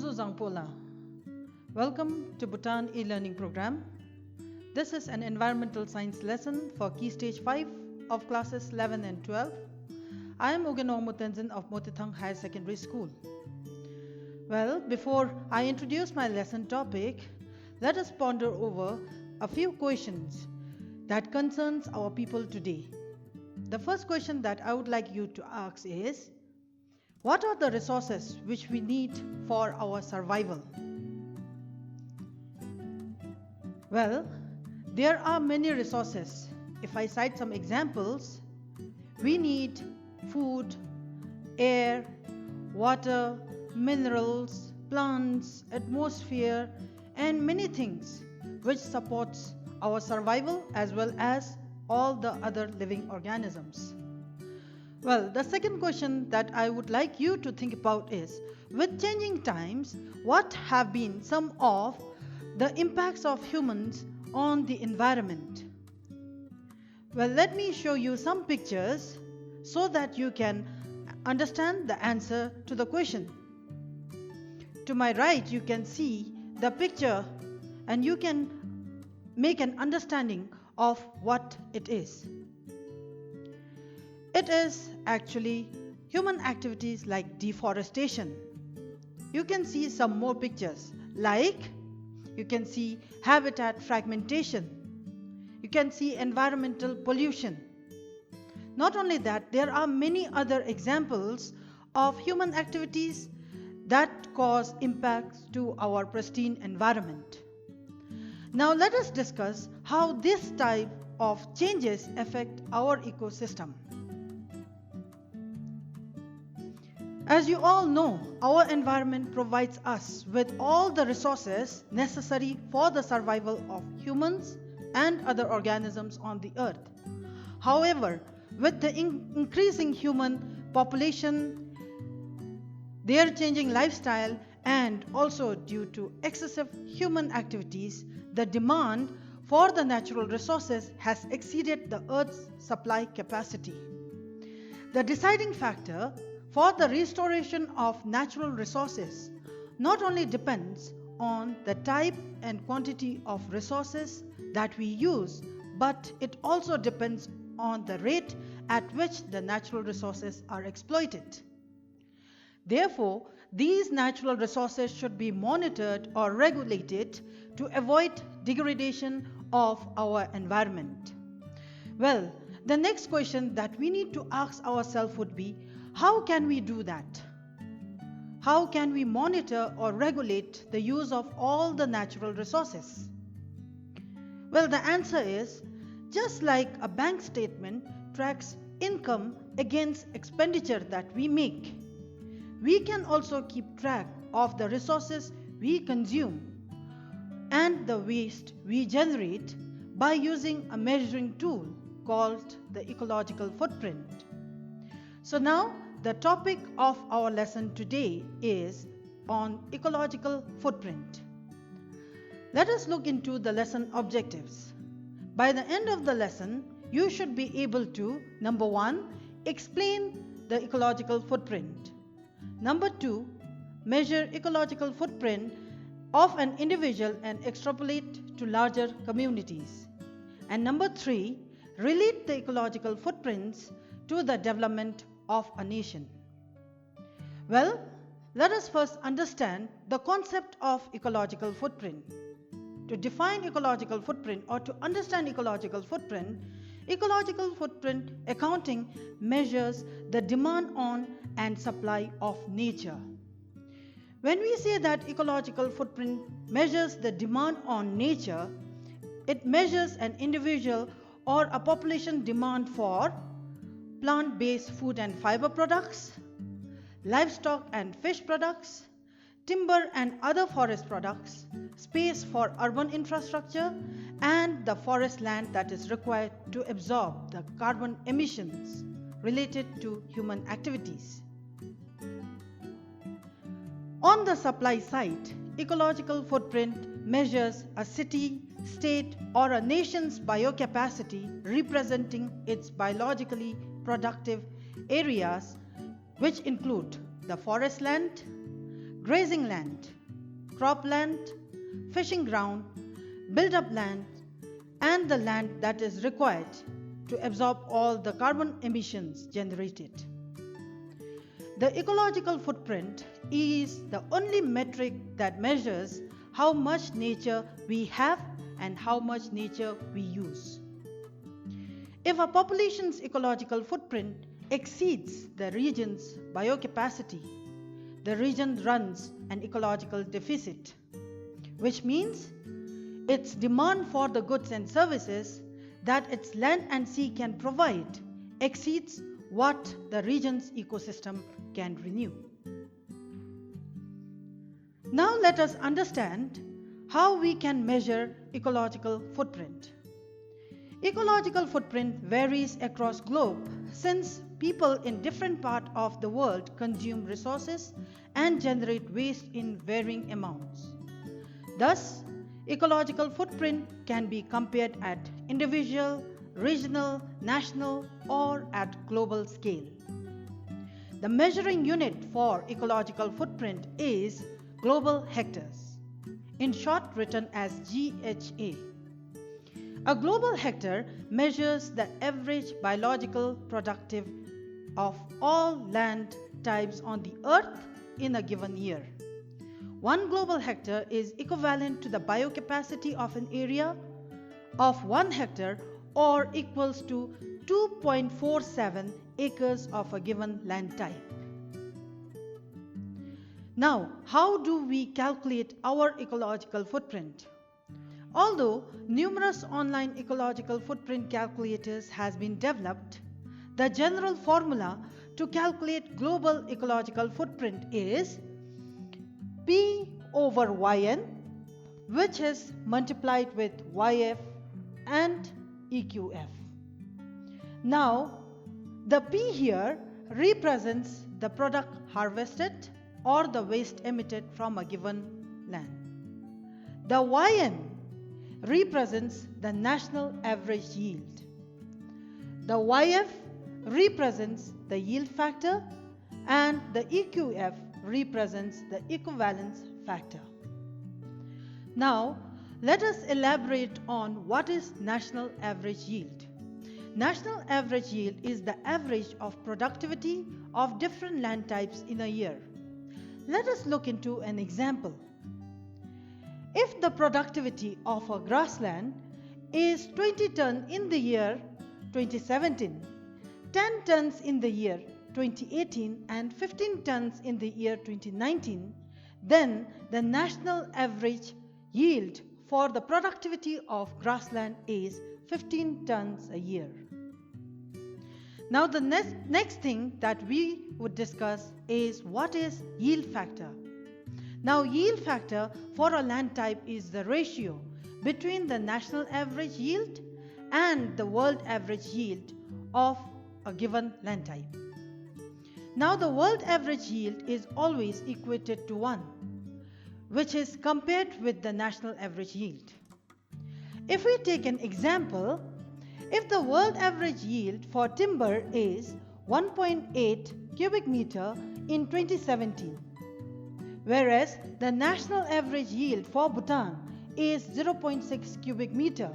Suzu Zangpola. Welcome to Bhutan e-learning program. This is an environmental science lesson for Key Stage 5 of classes 11 and 12. I am Ugeno Mutenzin of Motithang Higher Secondary School. Well, before I introduce my lesson topic, let us ponder over a few questions that concerns our people today. The first question that I would like you to ask is, what are the resources which we need for our survival? Well, there are many resources. If I cite some examples, we need food, air, water, minerals, plants, atmosphere, and many things which supports our survival as well as all the other living organisms. Well, the second question that I would like you to think about is, with changing times, what have been some of the impacts of humans on the environment? Well, let me show you some pictures so that you can understand the answer to the question. To my right, you can see the picture and you can make an understanding of what it is. It is actually human activities like deforestation. You can see some more pictures like you can see habitat fragmentation. You can see environmental pollution. Not only that, there are many other examples of human activities that cause impacts to our pristine environment. Now let us discuss how this type of changes affect our ecosystem. As you all know, our environment provides us with all the resources necessary for the survival of humans and other organisms on the earth. However, with the increasing human population, their changing lifestyle, and also due to excessive human activities, the demand for the natural resources has exceeded the Earth's supply capacity. The deciding factor for the restoration of natural resources not only depends on the type and quantity of resources that we use, but it also depends on the rate at which the natural resources are exploited. Therefore, these natural resources should be monitored or regulated to avoid degradation of our environment. Well, the next question that we need to ask ourselves would be, how can we do that? How can we monitor or regulate the use of all the natural resources? Well, the answer is, just like a bank statement tracks income against expenditure that we make, we can also keep track of the resources we consume and the waste we generate by using a measuring tool called the ecological footprint. So now the topic of our lesson today is on ecological footprint. Let us look into the lesson objectives. By the end of the lesson, you should be able to, number 1, explain the ecological footprint. Number 2, measure ecological footprint of an individual and extrapolate to larger communities. And number 3, relate the ecological footprints to the development of a nation. Well, let us first understand the concept of ecological footprint. To define ecological footprint or to understand ecological footprint accounting measures the demand on and supply of nature. When we say that ecological footprint measures the demand on nature, it measures an individual or a population demand for plant-based food and fiber products, livestock and fish products, timber and other forest products, space for urban infrastructure, and the forest land that is required to absorb the carbon emissions related to human activities. On the supply side, ecological footprint measures a city, state, or a nation's biocapacity representing its biologically productive areas, which include the forest land, grazing land, cropland, fishing ground, built-up land, and the land that is required to absorb all the carbon emissions generated. The ecological footprint is the only metric that measures how much nature we have and how much nature we use. If a population's ecological footprint exceeds the region's biocapacity, the region runs an ecological deficit, which means its demand for the goods and services that its land and sea can provide exceeds what the region's ecosystem can renew. Now let us understand how we can measure ecological footprint. Ecological footprint varies across globe since people in different parts of the world consume resources and generate waste in varying amounts. Thus, ecological footprint can be compared at individual, regional, national, or at global scale. The measuring unit for ecological footprint is global hectares, in short written as GHA. A global hectare measures the average biological productive of all land types on the earth in a given year. One global hectare is equivalent to the biocapacity of an area of 1 hectare or equals to 2.47 acres of a given land type. Now, how do we calculate our ecological footprint? Although numerous online ecological footprint calculators has been developed, the general formula to calculate global ecological footprint is P over Yn, which is multiplied with Yf and EQF. Now, the P here represents the product harvested or the waste emitted from a given land. The Yn represents the national average yield. The Yf represents the yield factor and the EQF represents the equivalence factor. Now, let us elaborate on what is national average yield. National average yield is the average of productivity of different land types in a year. Let us look into an example. If the productivity of a grassland is 20 tons in the year 2017, 10 tons in the year 2018 and 15 tons in the year 2019, then the national average yield for the productivity of grassland is 15 tons a year. Now the next thing that we would discuss is what is yield factor. Now yield factor for a land type is the ratio between the national average yield and the world average yield of a given land type. Now the world average yield is always equated to 1, which is compared with the national average yield. If we take an example, if the world average yield for timber is 1.8 cubic meter in 2017, whereas the national average yield for Bhutan is 0.6 cubic meter,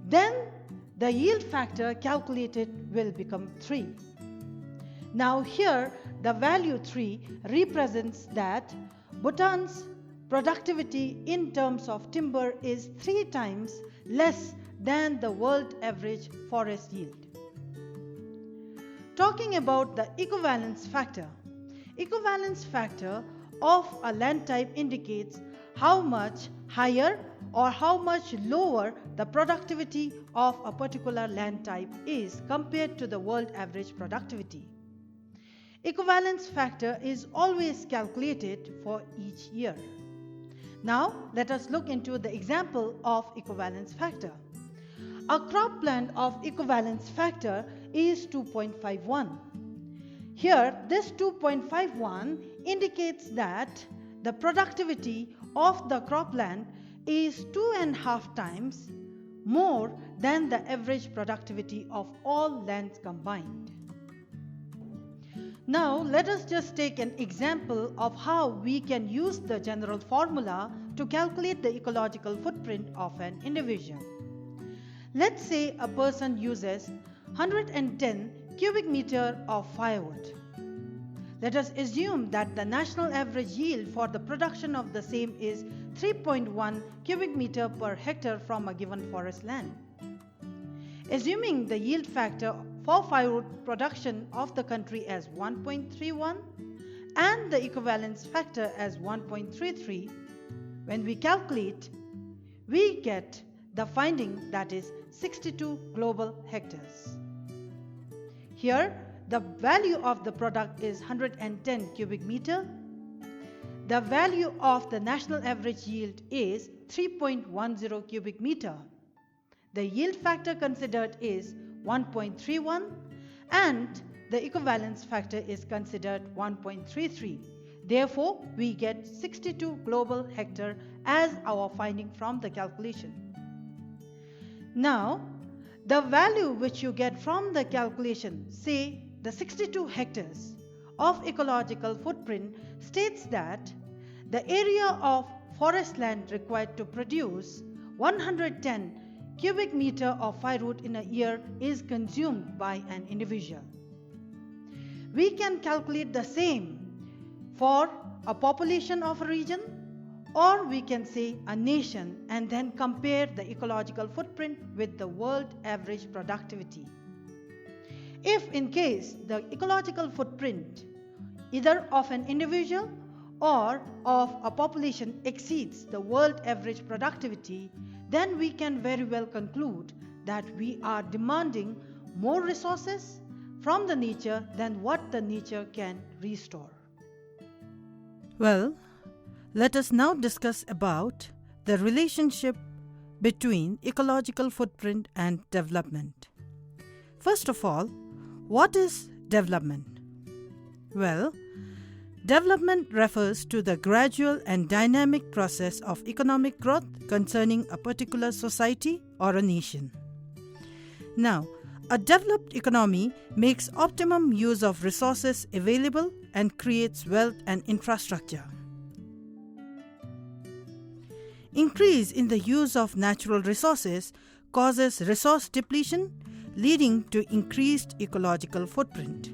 then the yield factor calculated will become 3. Now here the value 3 represents that Bhutan's productivity in terms of timber is 3 times less than the world average forest yield. Talking about the equivalence factor. Equivalence factor of a land type indicates how much higher or how much lower the productivity of a particular land type is compared to the world average productivity. Equivalence factor is always calculated for each year. Now let us look into the example of equivalence factor. A cropland of equivalence factor is 2.51. Here this 2.51 indicates that the productivity of the cropland is 2.5 times more than the average productivity of all lands combined. Now, let us just take an example of how we can use the general formula to calculate the ecological footprint of an individual. Let's say a person uses 110 cubic meter of firewood. Let us assume that the national average yield for the production of the same is 3.1 cubic meter per hectare from a given forest land. Assuming the yield factor for firewood production of the country as 1.31 and the equivalence factor as 1.33, when we calculate, we get the finding that is 62 global hectares. Here, the value of the product is 110 cubic meter. The value of the national average yield is 3.10 cubic meter. The yield factor considered is 1.31 and the equivalence factor is considered 1.33. Therefore, we get 62 global hectare as our finding from the calculation. Now, the value which you get from the calculation, say the 62 hectares of ecological footprint, states that the area of forest land required to produce 110 cubic meter of firewood in a year is consumed by an individual. We can calculate the same for a population of a region, or we can say a nation, and then compare the ecological footprint with the world average productivity. If in case the ecological footprint either of an individual or of a population exceeds the world average productivity, then we can very well conclude that we are demanding more resources from the nature than what the nature can restore. Well, let us now discuss about the relationship between ecological footprint and development. First of all, what is development? Well, development refers to the gradual and dynamic process of economic growth concerning a particular society or a nation. Now, a developed economy makes optimum use of resources available and creates wealth and infrastructure. Increase in the use of natural resources causes resource depletion, leading to increased ecological footprint.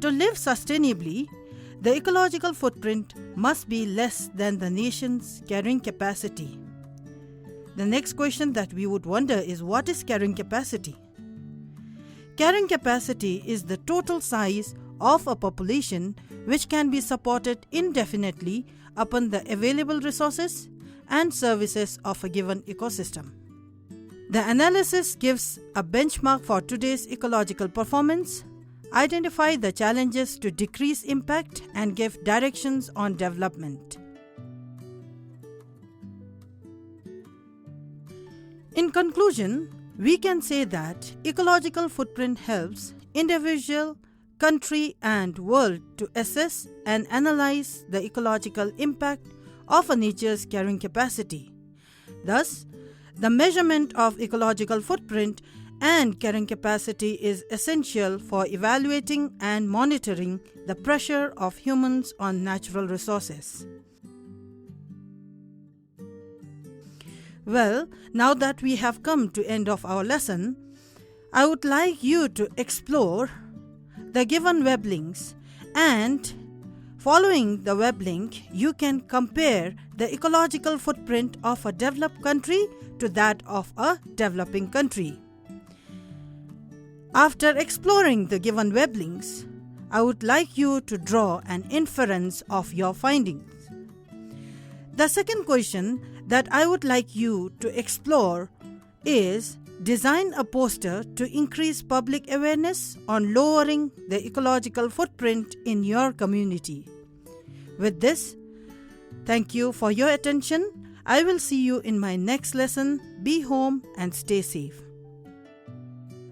To live sustainably, the ecological footprint must be less than the nation's carrying capacity. The next question that we would wonder is, what is carrying capacity? Carrying capacity is the total size of a population which can be supported indefinitely upon the available resources and services of a given ecosystem. The analysis gives a benchmark for today's ecological performance, identify the challenges to decrease impact, and give directions on development. In conclusion, we can say that ecological footprint helps individual, country, and world to assess and analyze the ecological impact of a nature's carrying capacity. Thus, the measurement of ecological footprint and carrying capacity is essential for evaluating and monitoring the pressure of humans on natural resources. Well, now that we have come to end of our lesson, I would like you to explore the given web links, and following the web link, you can compare the ecological footprint of a developed country to that of a developing country. After exploring the given web links, I would like you to draw an inference of your findings. The second question that I would like you to explore is, design a poster to increase public awareness on lowering the ecological footprint in your community. With this, thank you for your attention. I will see you in my next lesson. Be home and stay safe.